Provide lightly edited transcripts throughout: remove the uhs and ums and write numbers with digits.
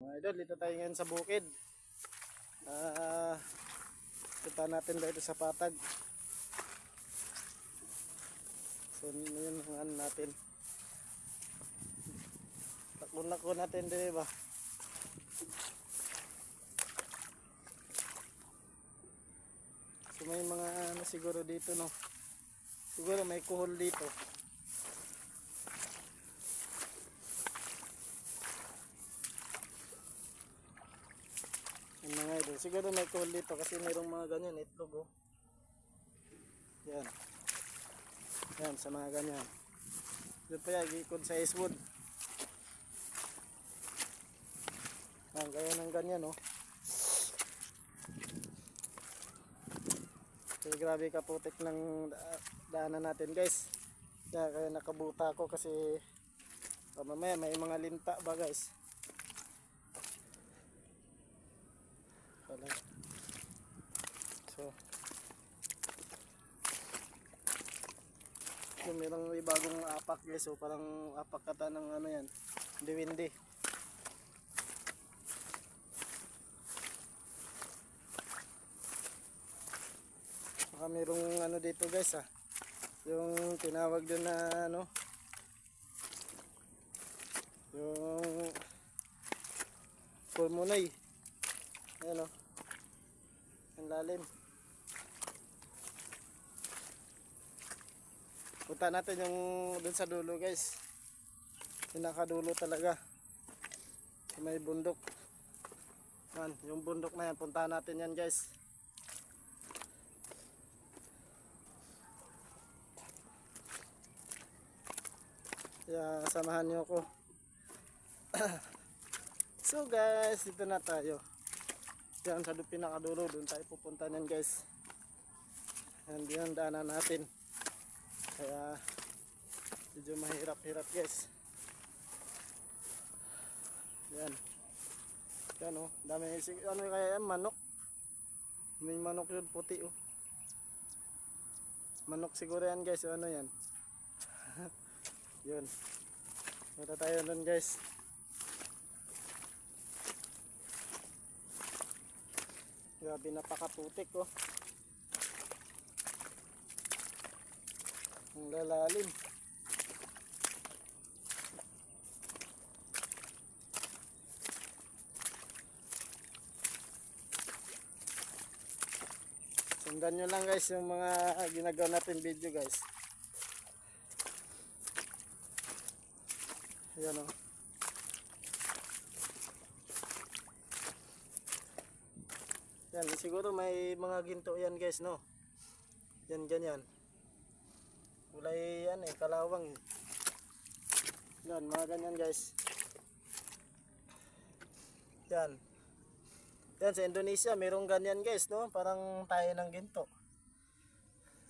Mga idol, dito tayo ngayon sa bukid. Punta natin dito sa patag. So yun ang ano natin. Takbo natin din ba? So may mga ano siguro dito, no. Siguro may kuhol dito. Yan mga idol. Siguro may kuhol dito kasi mayroong mga ganyan itlog, oh. Yan. Yan sa mga ganyan. Doon pa yan, ikod sa Eastwood. Yan, kaya ng ganyan, oh. So, grabe kaputik ng daanan natin, guys. Kaya nakabuta ako kasi mamaya may mga linta ba, guys. So mayroong bagong apak, guys. So parang apak kata ng ano yan, diwindi. Saka mayroong ano dito, guys, yung tinawag doon na ano, yung pulmonay. Ayan, ang lalim. Punta natin yung dun sa dulo, guys. Pinakadulo talaga. May bundok. Yan, yung bundok na yan, punta natin yan, guys. Kaya samahan nyo ako. So guys, dito na tayo. Yan sa pinakadulo, dun tayo pupunta yan, guys. Yan yung daanan natin. Kaya medyo mahirap-hirap, guys. Yan. Yan, oh. Dami ano kaya yan, manok. May manok yun, puti, oh. Manok siguro yan, guys. Ano yan? Yun. Punta tayo nun, guys. Grabe, napakaputik, oh. Ang lalalim. Sundan nyo lang, guys, yung mga ginagawa natin video, guys. Ayan, oh. Yan, siguro may mga ginto yan, guys, no. Yan, ganyan. Kulay yan, kalawang, eh. Yan, mga ganyan, guys. Yan. Yan, sa Indonesia, mayroong ganyan, guys, no? Parang tayo ng ginto.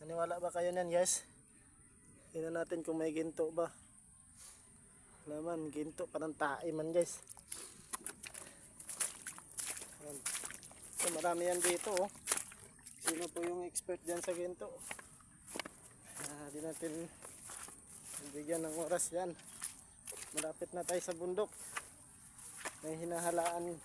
Naniwala ba kayo niyan, guys? Tingnan natin kung may ginto ba. Naman, ginto, parang tae man, guys. Yan. So, marami yan dito, oh. Sino po yung expert dyan sa ginto? Di natin bigyan ng oras yan. Malapit na tayo sa bundok. May hinahalaan.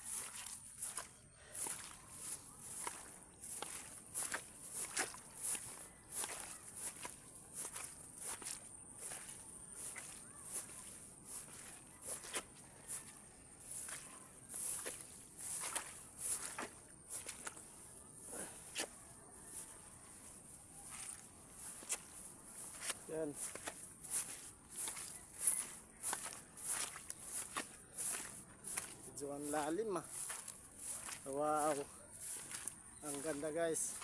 Yan. Medyo ang lalim, Wow. Ang ganda, guys.